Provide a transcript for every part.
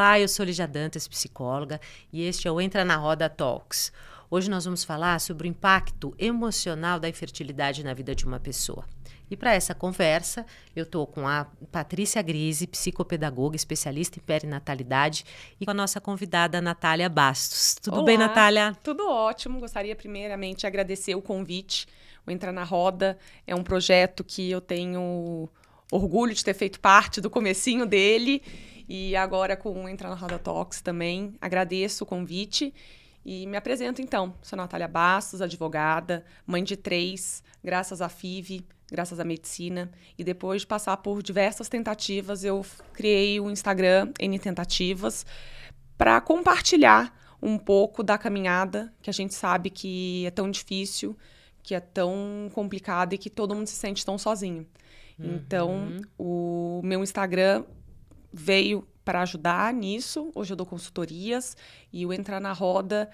Olá, eu sou Lígia Dantas, psicóloga, e este é o Entra na Roda Talks. Hoje nós vamos falar sobre o impacto emocional da infertilidade na vida de uma pessoa. E para essa conversa, eu estou com a Patrícia Grise, psicopedagoga, especialista em perinatalidade, e com a nossa convidada, Natália Bastos. Tudo Olá, bem, Natália? Tudo ótimo. Gostaria primeiramente de agradecer o convite. O Entra na Roda é um projeto que eu tenho orgulho de ter feito parte do comecinho dele. E agora com o Entra na Roda Talks também. Agradeço o convite e me apresento então. Sou Natália Bastos, advogada, mãe de 3, graças à FIV, graças à medicina. E depois de passar por diversas tentativas, eu criei o Instagram N Tentativas para compartilhar um pouco da caminhada, que a gente sabe que é tão difícil, que é tão complicado e que todo mundo se sente tão sozinho. Então, o meu Instagram veio para ajudar nisso. Hoje eu dou consultorias e o Entrar na Roda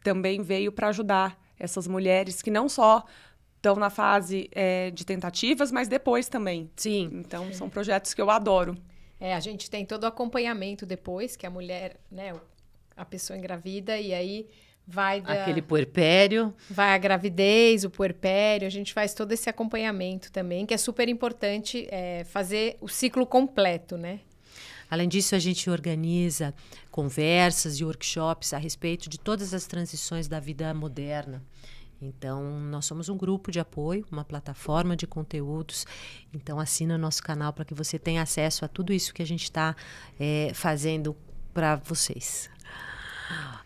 também veio para ajudar essas mulheres que não só estão na fase de tentativas, mas depois também. Sim. Então, são projetos que eu adoro. A gente tem todo o acompanhamento depois, que a mulher, né, a pessoa engravida, e aí vai aquele puerpério. Vai a gravidez, o puerpério, a gente faz todo esse acompanhamento também, que é super importante fazer o ciclo completo, né? Além disso, a gente organiza conversas e workshops a respeito de todas as transições da vida moderna. Então, nós somos um grupo de apoio, uma plataforma de conteúdos. Então, assina nosso canal para que você tenha acesso a tudo isso que a gente está fazendo para vocês.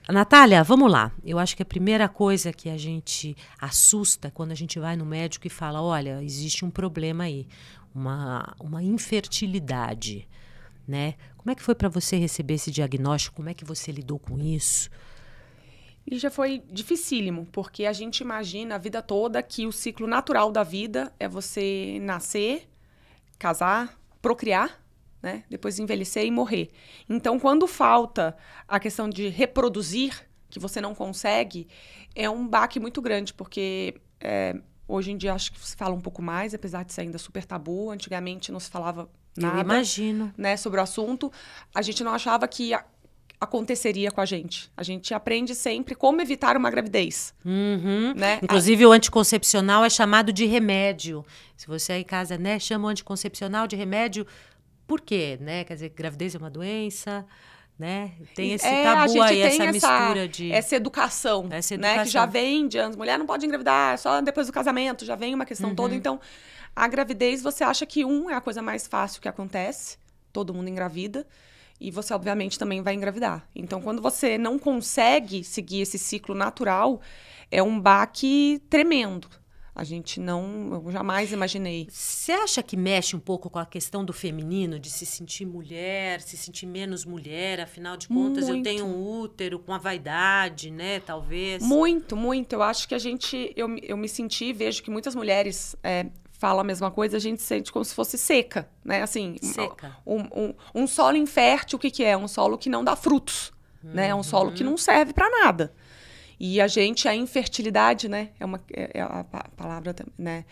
Natália, vamos lá. Eu acho que a primeira coisa que a gente assusta quando a gente vai no médico e fala, olha, existe um problema aí, uma infertilidade, né? Como é que foi para você receber esse diagnóstico? Como é que você lidou com isso? E já foi dificílimo, porque a gente imagina a vida toda que o ciclo natural da vida é você nascer, casar, procriar, né? Depois envelhecer e morrer. Então, quando falta a questão de reproduzir, que você não consegue, é um baque muito grande, porque hoje em dia acho que se fala um pouco mais, apesar de ser ainda super tabu. Antigamente não se falava nada. Eu imagino. Né, sobre o assunto. A gente não achava que aconteceria com a gente. A gente aprende sempre como evitar uma gravidez. Né? Inclusive, o anticoncepcional é chamado de remédio. Se você aí em casa, né, chama o anticoncepcional de remédio, por quê? Né? Quer dizer, gravidez é uma doença, né? Tem esse tabu aí, essa mistura de... Essa educação, né? Que já vem de anos. Mulher não pode engravidar, só depois do casamento, já vem uma questão toda. Então, a gravidez, você acha que é a coisa mais fácil que acontece, todo mundo engravida, e você, obviamente, também vai engravidar. Então, quando você não consegue seguir esse ciclo natural, é um baque tremendo. Eu jamais imaginei. Você acha que mexe um pouco com a questão do feminino, de se sentir mulher, se sentir menos mulher? Afinal de contas, eu tenho um útero com a vaidade, né? Talvez. Muito, muito. Eu acho que eu me senti, vejo que muitas mulheres falam a mesma coisa, a gente sente como se fosse seca, né? Assim, seca. Um solo infértil, o que é? Um solo que não dá frutos, né? É um solo que não serve para nada. E a infertilidade, né? É a palavra, né?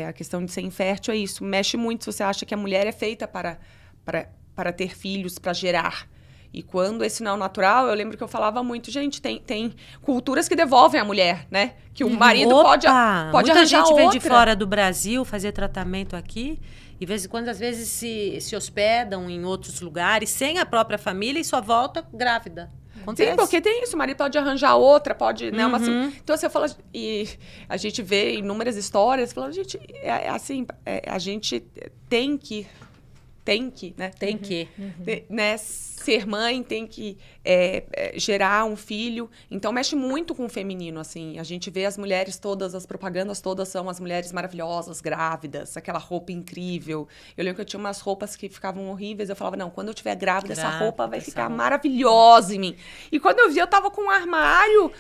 A questão de ser infértil é isso. Mexe muito se você acha que a mulher é feita para ter filhos, para gerar. E quando esse não é o natural, eu lembro que eu falava muito, gente, tem culturas que devolvem a mulher, né? Que o marido pode arranjar outra. Muita gente vem de fora do Brasil fazer tratamento aqui. E de vez em quando, às vezes, se hospedam em outros lugares, sem a própria família, e só volta grávida. Acontece. Sim, porque tem isso, o marido pode arranjar outra, pode, né, então você fala, e a gente vê inúmeras histórias, fala, gente, a gente tem que, né, ser mãe, tem que gerar um filho. Então, mexe muito com o feminino, assim. A gente vê as mulheres todas, as propagandas todas são as mulheres maravilhosas, grávidas, aquela roupa incrível. Eu lembro que eu tinha umas roupas que ficavam horríveis. Eu falava, não, quando eu tiver grávida, essa roupa vai ficar maravilhosa em mim. E quando eu vi, eu tava com um armário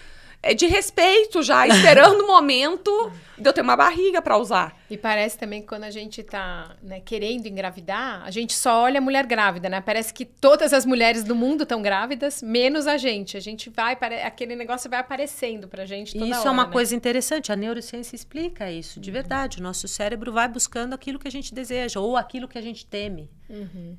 de respeito já, esperando o momento de eu ter uma barriga para usar. E parece também que quando a gente tá, né, querendo engravidar, a gente só olha a mulher grávida, né? Parece que todas as mulheres do mundo estão grávidas, menos a gente. A gente vai, aquele negócio vai aparecendo pra gente toda hora, Isso é uma né? coisa interessante. A neurociência explica isso, de verdade. O nosso cérebro vai buscando aquilo que a gente deseja ou aquilo que a gente teme.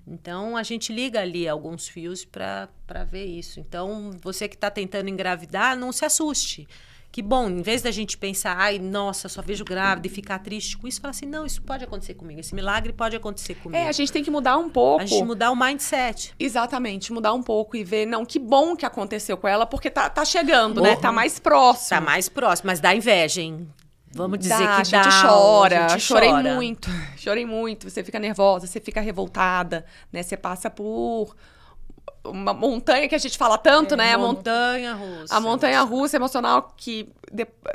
Então, a gente liga ali alguns fios para ver isso. Então, você que está tentando engravidar, não se assuste. Que bom, em vez da gente pensar, ai, nossa, só vejo grávida e ficar triste com isso, fala assim, não, isso pode acontecer comigo, esse milagre pode acontecer comigo. A gente tem que mudar um pouco. A gente mudar o mindset. Exatamente, mudar um pouco e ver, não, que bom que aconteceu com ela, porque tá chegando, né? Tá mais próximo. Tá mais próximo, mas dá inveja, hein? Vamos dizer que dá. A gente chora, chorei muito, você fica nervosa, você fica revoltada, né? Você passa por uma montanha que a gente fala tanto, né? Montanha-russa. A montanha-russa emocional que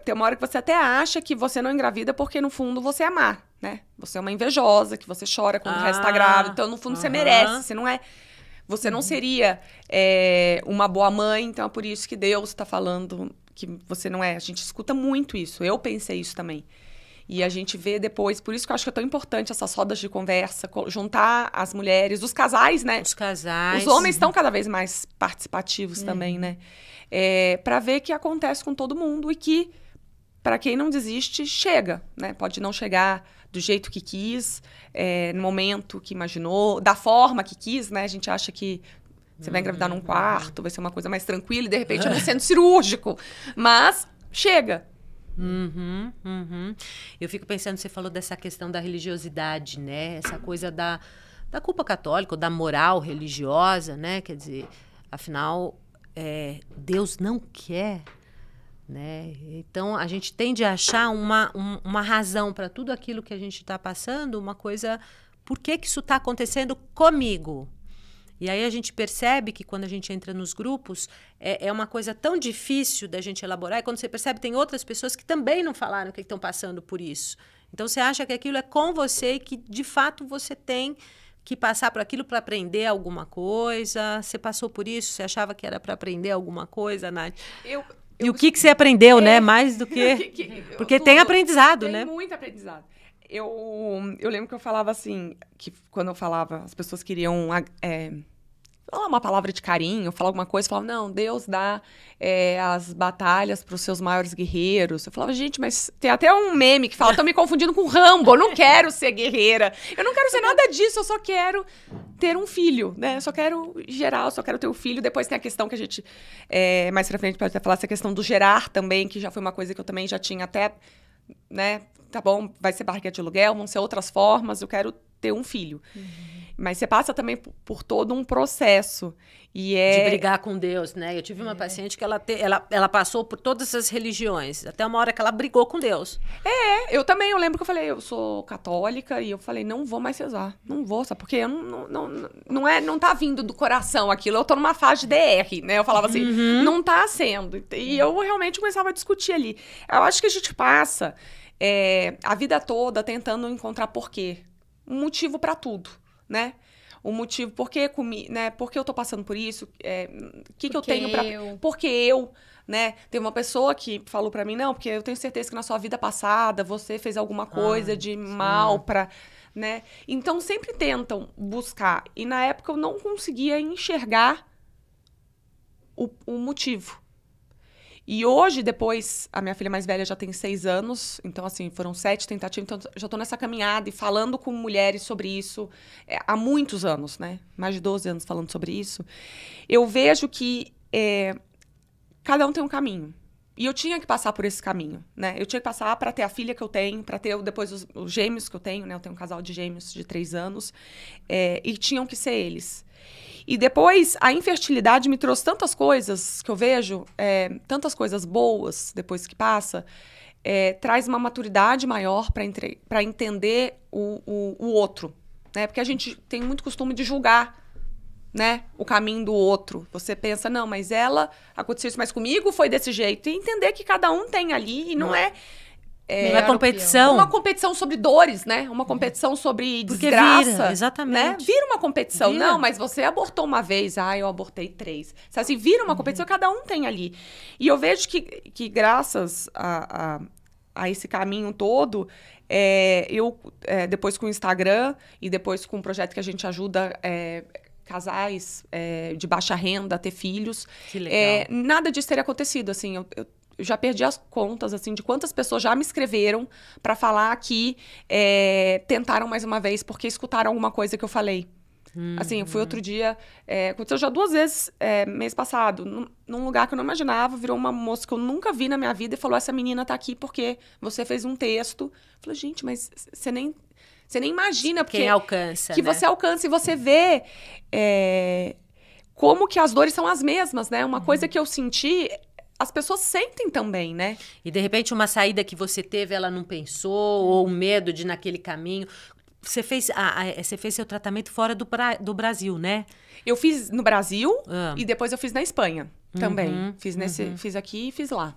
tem uma hora que você até acha que você não engravida porque, no fundo, você é má, né? Você é uma invejosa, que você chora quando o resto tá grávida. Então, no fundo, você merece. Você não é... Você não seria uma boa mãe. Então, é por isso que Deus tá falando que você não é. A gente escuta muito isso. Eu pensei isso também. E a gente vê depois, por isso que eu acho que é tão importante essas rodas de conversa, juntar as mulheres, os casais, né? Os casais. Os homens estão cada vez mais participativos também, né? Para ver que acontece com todo mundo e que, para quem não desiste, chega, né? Pode não chegar do jeito que quis, no momento que imaginou, da forma que quis, né? A gente acha que você vai engravidar num quarto, vai ser uma coisa mais tranquila e, de repente, é um centro cirúrgico. Mas chega. Eu fico pensando, você falou dessa questão da religiosidade, né? Essa coisa da culpa católica, ou da moral religiosa, né? Quer dizer, afinal, Deus não quer, né? Então, a gente tende a achar uma razão para tudo aquilo que a gente está passando, uma coisa, por que isso está acontecendo comigo? E aí a gente percebe que quando a gente entra nos grupos, é uma coisa tão difícil da gente elaborar, e quando você percebe, tem outras pessoas que também não falaram que estão passando por isso. Então, você acha que aquilo é com você e que, de fato, você tem que passar por aquilo para aprender alguma coisa. Você passou por isso? Você achava que era para aprender alguma coisa, Nath? E o que você aprendeu, né? Mais do que... Porque tem aprendizado, né? Tem muito aprendizado. Eu lembro que eu falava assim, que quando eu falava, as pessoas queriam falar uma palavra de carinho, falar alguma coisa, falavam, não, Deus dá as batalhas para os seus maiores guerreiros. Eu falava, gente, mas tem até um meme que fala, estão me confundindo com Rambo, eu não quero ser guerreira, eu não quero ser nada disso, eu só quero ter um filho, né? Eu só quero gerar, eu só quero ter um filho. Depois tem a questão que a gente, mais pra frente, pode até falar, essa questão do gerar também, que já foi uma coisa que eu também já tinha até, né? Tá bom, vai ser barriga de aluguel, vão ser outras formas, eu quero ter um filho. Mas você passa também por todo um processo. De brigar com Deus, né? Eu tive uma paciente que ela passou por todas as religiões, até uma hora que ela brigou com Deus. Eu também, eu lembro que eu falei, eu sou católica, e eu falei, não vou mais rezar, não vou, sabe? Porque eu não tá vindo do coração aquilo, eu tô numa fase de DR, né? Eu falava assim, não tá sendo. E eu realmente começava a discutir ali. Eu acho que a gente passa a vida toda tentando encontrar porquê. Um motivo para tudo, né? O motivo, por que eu tô passando por isso? O que eu tenho pra... Porque eu, né? Tem uma pessoa que falou pra mim, não, porque eu tenho certeza que na sua vida passada você fez alguma coisa de mal pra... Né? Então, sempre tentam buscar. E na época eu não conseguia enxergar o motivo. E hoje, depois, a minha filha mais velha já tem 6 anos, então, assim, foram 7 tentativas, então já estou nessa caminhada e falando com mulheres sobre isso há muitos anos, né? Mais de 12 anos falando sobre isso. Eu vejo que cada um tem um caminho. E eu tinha que passar por esse caminho, né? Eu tinha que passar para ter a filha que eu tenho, para ter depois os gêmeos que eu tenho, né? Eu tenho um casal de gêmeos de 3 anos, e tinham que ser eles. E depois, a infertilidade me trouxe tantas coisas que eu vejo, tantas coisas boas depois que passa, traz uma maturidade maior para entender o outro, né? Porque a gente tem muito costume de julgar, né, o caminho do outro. Você pensa, não, mas aconteceu isso mais comigo, foi desse jeito. E entender que cada um tem ali e não é... Não é competição. Uma competição sobre dores, né? Uma competição sobre porque desgraça. Vira, exatamente. Né? Vira uma competição. Vira. Não, mas você abortou uma vez. Eu abortei 3. Assim, vira uma competição, cada um tem ali. E eu vejo que graças a a esse caminho todo, depois com o Instagram e depois com um projeto que a gente ajuda casais de baixa renda a ter filhos. Que legal. Nada disso teria acontecido, assim, eu já perdi as contas, assim, de quantas pessoas já me escreveram para falar que tentaram mais uma vez porque escutaram alguma coisa que eu falei. Assim, eu fui outro dia, aconteceu já 2 vezes mês passado, num lugar que eu não imaginava, virou uma moça que eu nunca vi na minha vida e falou, essa menina tá aqui porque você fez um texto. Eu falei, gente, mas você nem imagina. Porque quem alcança, que né? você alcança e você vê como que as dores são as mesmas, né? Uma coisa que eu senti, as pessoas sentem também, né? E de repente uma saída que você teve, ela não pensou, ou o medo de ir naquele caminho. Você fez seu tratamento fora do Brasil, né? Eu fiz no Brasil e depois eu fiz na Espanha também. Fiz aqui e fiz lá.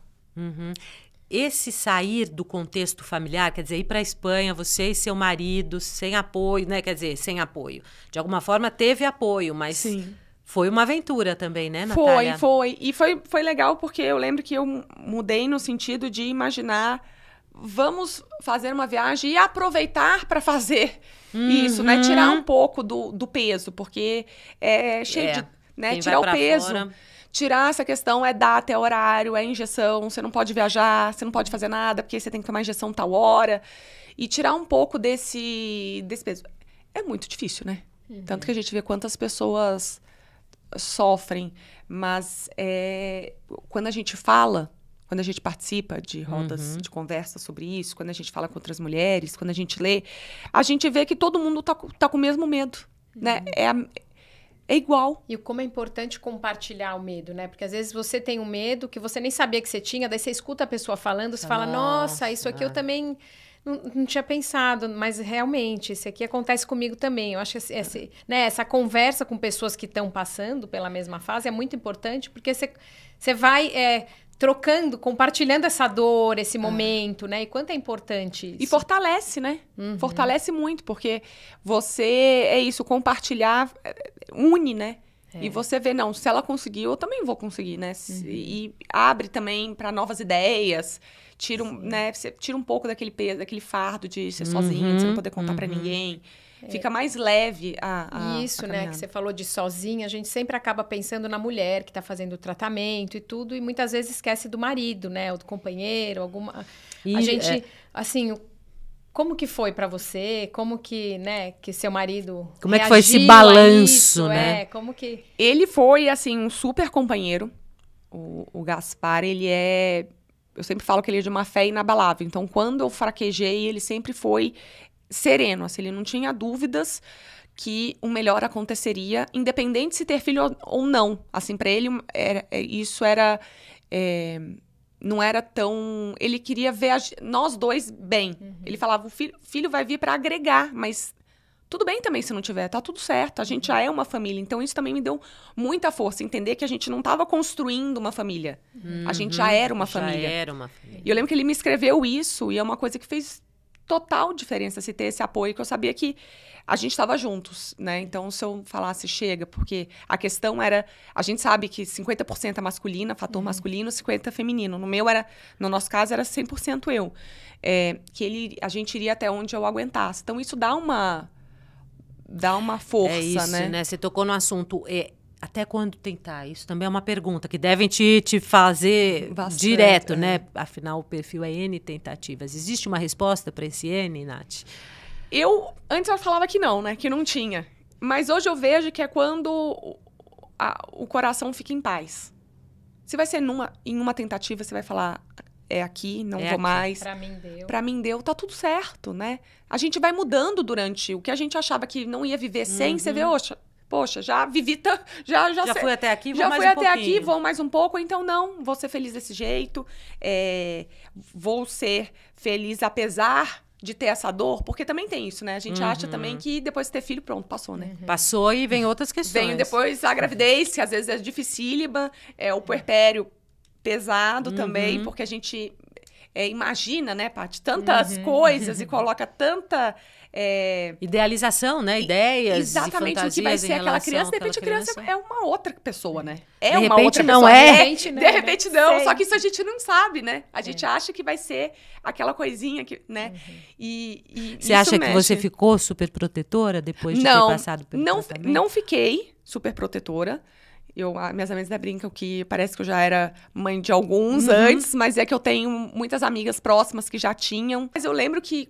Esse sair do contexto familiar, quer dizer, ir para a Espanha, você e seu marido, sem apoio, né? Quer dizer, sem apoio. De alguma forma teve apoio, mas Sim. Foi uma aventura também, né, Natália? Foi. E foi legal porque eu lembro que eu mudei no sentido de imaginar... Vamos fazer uma viagem e aproveitar para fazer isso, né? Tirar um pouco do peso, porque é cheio de... Né? Tirar o peso. Fora. Tirar essa questão, data, horário, injeção, você não pode viajar, você não pode fazer nada, porque você tem que tomar injeção tal hora. E tirar um pouco desse peso. É muito difícil, né? Tanto que a gente vê quantas pessoas sofrem. Mas quando a gente fala... Quando a gente participa de rodas de conversa sobre isso, quando a gente fala com outras mulheres, quando a gente lê, a gente vê que todo mundo tá com o mesmo medo, né? É igual. E como é importante compartilhar o medo, né? Porque às vezes você tem um medo que você nem sabia que você tinha, daí você escuta a pessoa falando, você fala, nossa, isso aqui eu também não tinha pensado, mas realmente, isso aqui acontece comigo também. Eu acho que essa conversa com pessoas que estão passando pela mesma fase é muito importante, porque você vai... trocando, compartilhando essa dor, esse momento, né? E quanto é importante isso. E fortalece, né? Fortalece muito, porque você, compartilhar, une, né? E você vê, não, se ela conseguiu, eu também vou conseguir, né? E abre também para novas ideias, você tira um pouco daquele peso, daquele fardo de ser sozinha, de você não poder contar para ninguém. Fica mais leve Isso, né? Que você falou de sozinha. A gente sempre acaba pensando na mulher que está fazendo o tratamento e tudo. E muitas vezes esquece do marido, né? Ou do companheiro, alguma... A gente, assim... Como que foi para você? Como que, né? Que seu marido como é que foi esse balanço, isso, né? Como que... Ele foi, assim, um super companheiro. O Gaspar, ele é... Eu sempre falo que ele é de uma fé inabalável. Então, quando eu fraquejei, ele sempre foi... sereno, assim, ele não tinha dúvidas que o melhor aconteceria, independente se ter filho ou não. Assim, para ele, isso era... não era tão... Ele queria ver nós dois bem. Ele falava, o filho vai vir para agregar, mas tudo bem também se não tiver, tá tudo certo. A gente já é uma família. Então, isso também me deu muita força, entender que a gente não estava construindo uma família. A gente já era uma família. Já era uma família. E eu lembro que ele me escreveu isso, e é uma coisa que fez total diferença se ter esse apoio, que eu sabia que a gente estava juntos, né? Então, se eu falasse, chega, porque a questão era... A gente sabe que 50% é masculina, fator masculino, 50% feminino. No nosso caso, era 100% eu. A gente iria até onde eu aguentasse. Então, isso dá uma força, é isso, né? Você tocou no assunto... Até quando tentar? Isso também é uma pergunta que devem te fazer bastante, direto, né? Afinal, o perfil é N tentativas. Existe uma resposta para esse N, Nath? Antes eu falava que não, né? Que não tinha. Mas hoje eu vejo que é quando o coração fica em paz. Se vai ser em uma tentativa, você vai falar, aqui, não vou aqui. Mais. Pra mim deu, tá tudo certo, né? A gente vai mudando durante o que a gente achava que não ia viver sem, você vê, poxa, já vivi... Já fui até aqui, vou mais um pouco. Então, não, vou ser feliz desse jeito. Vou ser feliz apesar de ter essa dor. Porque também tem isso, né? A gente acha também que depois de ter filho, pronto, passou, né? Passou e vem outras questões. Vem depois a gravidez, que às vezes é dificílima. O puerpério pesado também, porque a gente... imagina, né, Paty? Tantas coisas e coloca tanta Idealização, né? Ideias exatamente e fantasias o que vai ser aquela criança. De repente a criança é uma outra pessoa, né? É de uma repente outra não pessoa. é. De repente não. Sei. Só que isso a gente não sabe, né? A gente acha que vai ser aquela coisinha que, né? E Você acha que você ficou super protetora depois de ter passado pelo tratamento? Não fiquei super protetora. Minhas amigas até brincam que parece que eu já era mãe de alguns antes, mas é que eu tenho muitas amigas próximas que já tinham. Mas eu lembro que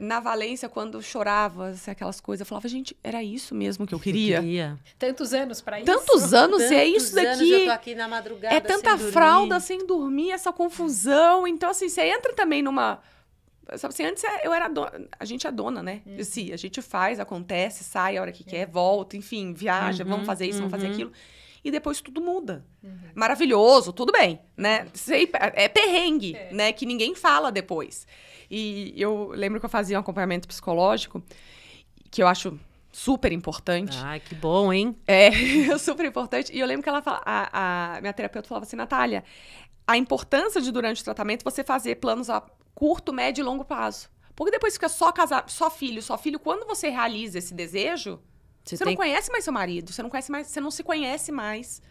na Valência, quando eu chorava, assim, aquelas coisas, eu falava, gente, era isso mesmo que eu queria? Tantos anos pra isso. Tantos anos, Tantos é isso daqui. anos eu tô aqui na madrugada é tanta sem fralda sem dormir, essa confusão. Então, assim, você entra também numa... Sabe assim, antes eu era dona, a gente é dona, né? Sim, a gente faz, acontece, sai a hora que quer, volta, enfim, viaja, vamos fazer isso, vamos fazer aquilo. E depois tudo muda. Maravilhoso, tudo bem, né? É perrengue, né? Que ninguém fala depois. E eu lembro que eu fazia um acompanhamento psicológico, que eu acho super importante. Ai, que bom, hein? É, super importante. E eu lembro que ela fala, a minha terapeuta falava assim, Natália, a importância de, durante o tratamento, você fazer planos a curto, médio e longo prazo. Porque depois fica só casar, só filho. Quando você realiza esse desejo, você não conhece mais seu marido, você não se conhece mais.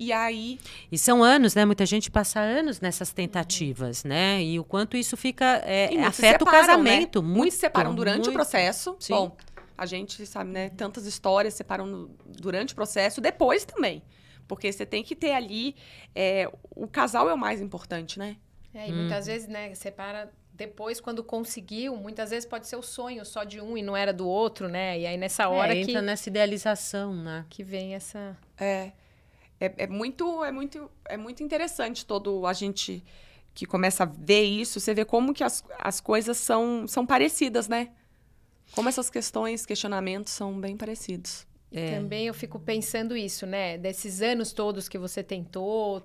E aí... E são anos, né? Muita gente passa anos nessas tentativas, né? E o quanto isso fica... afeta o casamento. Né? Muito, muitos se separam durante o processo. Sim. Bom, a gente sabe, né? Tantas histórias separam durante o processo, depois também. Porque você tem que ter ali... o casal é o mais importante, né? E muitas vezes, né? Separa... Depois, quando conseguiu, muitas vezes pode ser o sonho só de um e não era do outro, né? E aí, nessa hora que... entra nessa idealização, né? Que vem essa... É muito interessante todo a gente que começa a ver isso. Você vê como que as coisas são parecidas, né? Como essas questionamentos são bem parecidos. Também eu fico pensando isso, né? Desses anos todos que você tentou,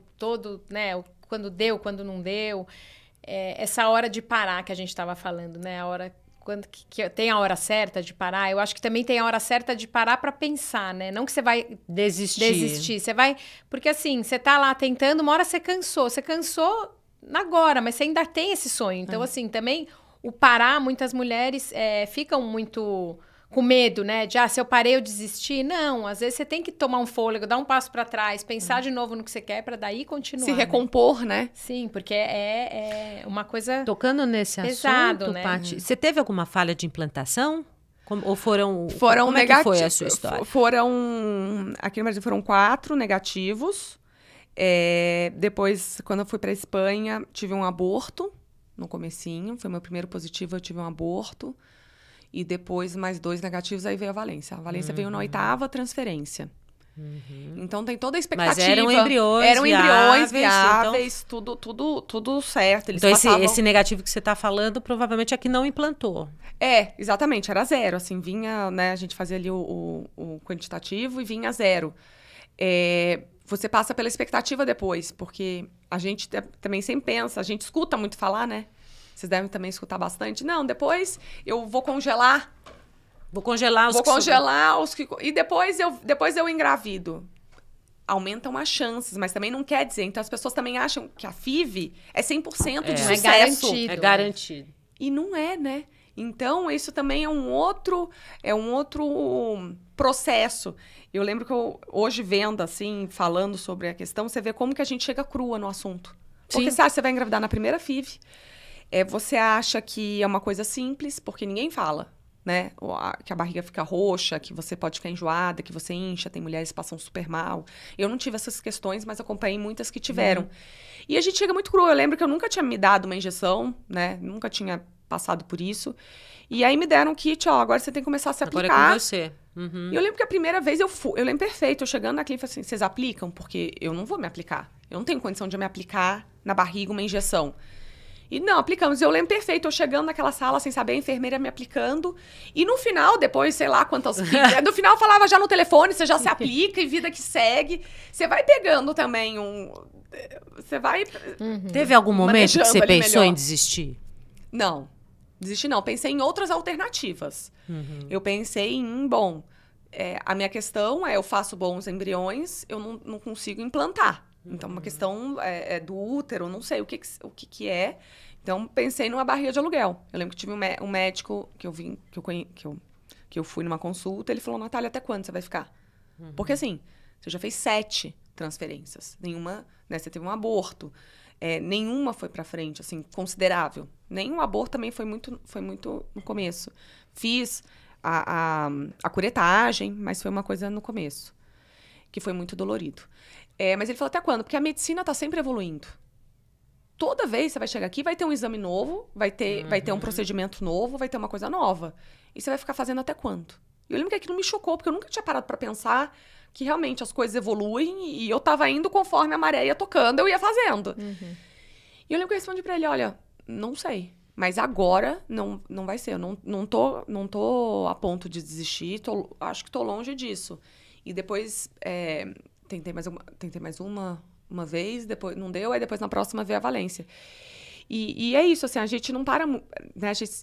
né? Quando deu, quando não deu... essa hora de parar que a gente estava falando, né? A hora quando que tem a hora certa de parar. Eu acho que também tem a hora certa de parar para pensar, né? Não que você vai desistir. Você vai... Porque assim, você tá lá tentando, uma hora você cansou. Você cansou agora, mas você ainda tem esse sonho. Então, assim, também o parar, muitas mulheres ficam muito... com medo, né? De, se eu parei, eu desisti. Não, às vezes você tem que tomar um fôlego, dar um passo para trás, pensar de novo no que você quer para daí continuar. Se recompor, né? Sim, porque é uma coisa... Tocando nesse pesado, assunto, né? Paty, você teve alguma falha de implantação? Ou foram Como é que foi a sua história? Aqui no Brasil foram 4 negativos. Depois, quando eu fui para Espanha, tive um aborto no comecinho. Foi meu primeiro positivo, eu tive um aborto. E depois, mais 2 negativos, aí veio a Valência. A Valência veio na 8ª transferência. Então, tem toda a expectativa. Mas eram embriões viáveis, então... tudo certo. Eles então, esse negativo que você está falando, provavelmente é que não implantou. Exatamente, era 0. Assim, vinha, né, a gente fazia ali o quantitativo e vinha 0. Você passa pela expectativa depois, porque a gente também sempre pensa, a gente escuta muito falar, né? Vocês devem também escutar bastante. Não, depois eu vou congelar. Vou congelar os que... E depois eu engravido. Aumentam as chances, mas também não quer dizer. Então, as pessoas também acham que a FIV é 100% de sucesso. É garantido. E não é, né? Então, isso também é um outro processo. Eu lembro que hoje vendo, assim, falando sobre a questão, você vê como que a gente chega crua no assunto. Porque você acha que você vai engravidar na primeira FIV. Você acha que é uma coisa simples, porque ninguém fala, né? Que a barriga fica roxa, que você pode ficar enjoada, que você incha, tem mulheres que passam super mal. Eu não tive essas questões, mas acompanhei muitas que tiveram. E a gente chega muito cru. Eu lembro que eu nunca tinha me dado uma injeção, né? Nunca tinha passado por isso. E aí me deram um kit, agora você tem que começar a se aplicar. Agora é com você. E eu lembro que a primeira vez eu lembro perfeito, eu chegando na clínica assim, vocês aplicam? Porque eu não vou me aplicar. Eu não tenho condição de me aplicar na barriga uma injeção. E não, aplicamos. Eu lembro perfeito, eu chegando naquela sala sem saber, a enfermeira me aplicando. E no final, depois, sei lá quantas... no final, eu falava já no telefone, você já se aplica e vida que segue. Você vai pegando também Você vai... Teve algum momento que você pensou em desistir? Não. Desistir não. Pensei em outras alternativas. Eu pensei em, a minha questão eu faço bons embriões, eu não consigo implantar. Então, uma questão do útero, não sei o que é. Então, pensei numa barriga de aluguel. Eu lembro que tive um médico que eu fui numa consulta, ele falou, Natália, até quando você vai ficar? Porque assim, você já fez 7 transferências. Nenhuma, né, você teve um aborto. Nenhuma foi pra frente, assim, considerável. Nenhum aborto também foi muito no começo. Fiz a curetagem, mas foi uma coisa no começo, que foi muito dolorido. Mas ele falou, até quando? Porque a medicina tá sempre evoluindo. Toda vez você vai chegar aqui, vai ter um exame novo, vai ter um procedimento novo, vai ter uma coisa nova. E você vai ficar fazendo até quando? Eu lembro que aquilo me chocou, porque eu nunca tinha parado pra pensar que realmente as coisas evoluem e eu tava indo conforme a maré ia tocando, eu ia fazendo. E eu lembro que eu respondi pra ele, olha, não sei, mas agora não vai ser. Eu não tô a ponto de desistir, acho que tô longe disso. E depois tentei mais uma vez, depois não deu, aí depois na próxima veio a Valência. E é isso, assim, a gente não para... Né,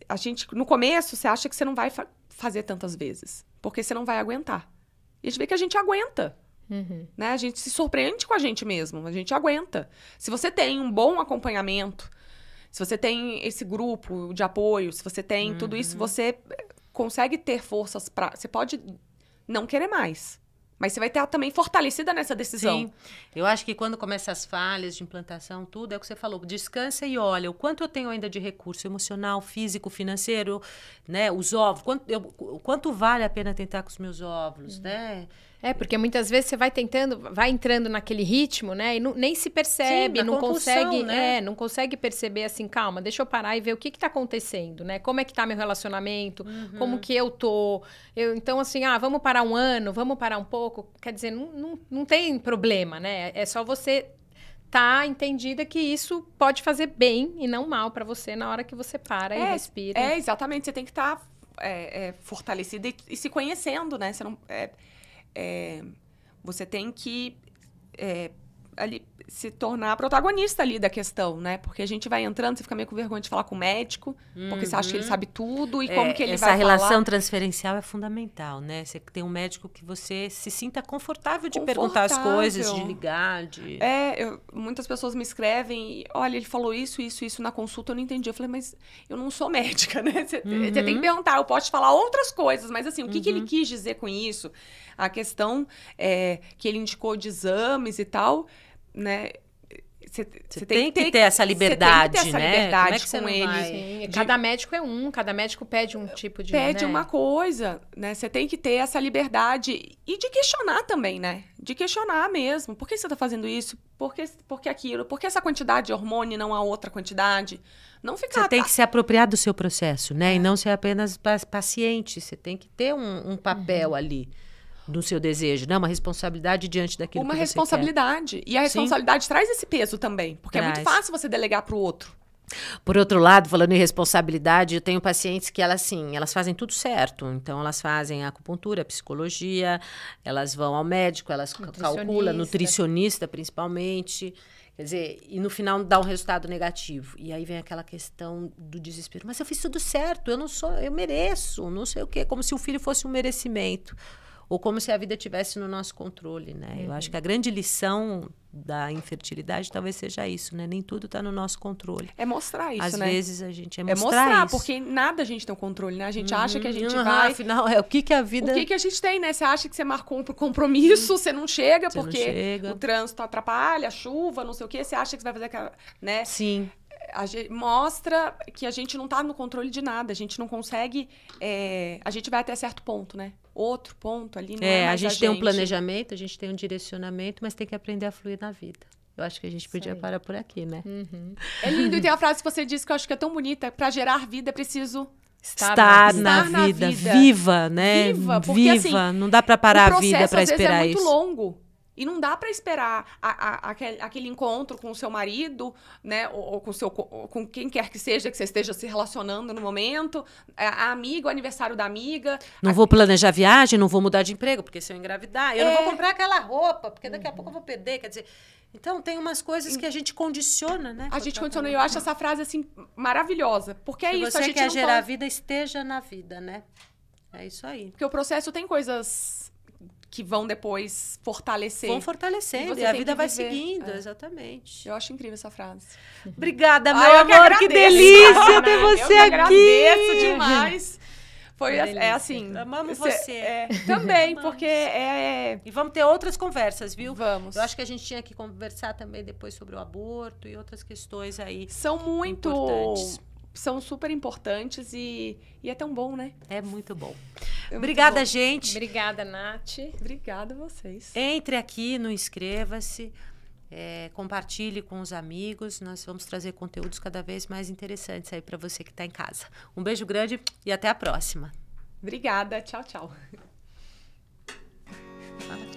a gente, no começo, você acha que você não vai fazer tantas vezes, porque você não vai aguentar. E a gente vê que a gente aguenta. Né? A gente se surpreende com a gente mesmo, a gente aguenta. Se você tem um bom acompanhamento, se você tem esse grupo de apoio, se você tem tudo isso, você consegue ter forças para... Você pode não querer mais, mas você vai estar também fortalecida nessa decisão. Sim. Eu acho que quando começam as falhas de implantação, tudo, é o que você falou, descansa e olha o quanto eu tenho ainda de recurso emocional, físico, financeiro, né? Os óvulos, quanto vale a pena tentar com os meus óvulos, né? Porque muitas vezes você vai entrando naquele ritmo, né? E nem se percebe, Sim, não consegue, né? Não consegue perceber assim, calma, deixa eu parar e ver o que tá acontecendo, né? Como é que tá meu relacionamento, como que eu tô. Então, assim, vamos parar um ano, vamos parar um pouco. Quer dizer, não tem problema, né? É só você tá entendida que isso pode fazer bem e não mal para você na hora que você para e respira. Exatamente. Você tem que estar fortalecida e se conhecendo, né? Você não... você tem que ali se tornar protagonista ali da questão, né? Porque a gente vai entrando, você fica meio com vergonha de falar com o médico, porque você acha que ele sabe tudo e como que ele vai falar. Essa relação transferencial é fundamental, né? Você tem um médico que você se sinta confortável de perguntar as coisas, de ligar, de... Muitas pessoas me escrevem, olha, ele falou isso na consulta, eu não entendi. Eu falei, mas eu não sou médica, né? Você tem que perguntar, eu posso te falar outras coisas, mas assim, o que ele quis dizer com isso? A questão que ele indicou de exames e tal, né? Você tem que ter essa liberdade, né? Liberdade com ele. Cada médico cada médico pede um tipo de... Pede uma coisa, né? Você tem que ter essa liberdade e de questionar também, né? De questionar mesmo. Por que você tá fazendo isso? Por que aquilo? Por que essa quantidade de hormônio e não a outra quantidade? Não ficar... Você tem que se apropriar do seu processo, né? E não ser apenas paciente. Você tem que ter um papel ali. Do seu desejo, né? Uma responsabilidade diante daquilo que você quer. Uma responsabilidade. E a responsabilidade traz esse peso também. Porque é muito fácil você delegar para o outro. Por outro lado, falando em responsabilidade, eu tenho pacientes que elas fazem tudo certo. Então, elas fazem acupuntura, psicologia, elas vão ao médico, elas calculam, nutricionista principalmente. Quer dizer, e no final dá um resultado negativo. E aí vem aquela questão do desespero. Mas eu fiz tudo certo, eu mereço, não sei o quê. Como se o filho fosse um merecimento. Ou como se a vida estivesse no nosso controle, né? Eu acho que a grande lição da infertilidade talvez seja isso, né? Nem tudo está no nosso controle. É mostrar isso, Às né? vezes a gente é mostrar isso. Porque nada a gente tem o controle, né? A gente acha que a gente vai... Afinal, o que a vida... O que a gente tem, né? Você acha que você marcou um compromisso, você não chega porque o trânsito atrapalha, a chuva, não sei o quê. Você acha que você vai fazer aquela... né? Sim. Mostra que a gente não está no controle de nada. A gente não consegue... a gente vai até certo ponto, né? Outro ponto ali, não é mais a gente tem um planejamento, a gente tem um direcionamento, mas tem que aprender a fluir na vida. Eu acho que a gente podia parar por aqui, né? É lindo. E tem a frase que você disse que eu acho que é tão bonita. Para gerar vida é preciso... Estar na vida. Viva, né? Porque, viva. Assim, não dá para parar a vida para esperar isso. O processo, às vezes, é muito longo. E não dá para esperar aquele encontro com o seu marido, né? Ou com quem quer que seja que você esteja se relacionando no momento. A amiga, o aniversário da amiga. Não vou planejar viagem, não vou mudar de emprego, porque se eu engravidar, eu não vou comprar aquela roupa, porque daqui a pouco eu vou perder. Quer dizer, então tem umas coisas que a gente condiciona, né? A gente condiciona. E eu acho essa frase, assim, maravilhosa. Porque é isso, a gente não quer gerar a vida, esteja na vida, né? É isso aí. Porque o processo tem coisas que vão depois fortalecer. Vão fortalecendo e a vida vai seguindo, exatamente. Eu acho incrível essa frase. Obrigada, meu amor, que delícia ter você aqui. Agradeço demais. Foi assim. Amamos você. Também, porque E vamos ter outras conversas, viu? Vamos. Eu acho que a gente tinha que conversar também depois sobre o aborto e outras questões aí. São muito importantes. São super importantes e é tão bom, né? É muito bom. É Obrigada, muito bom. gente. Obrigada, Nath. Obrigada a vocês. Entre aqui, não inscreva-se. Compartilhe com os amigos. Nós vamos trazer conteúdos cada vez mais interessantes aí para você que está em casa. Um beijo grande e até a próxima. Obrigada. Tchau, tchau. Fala.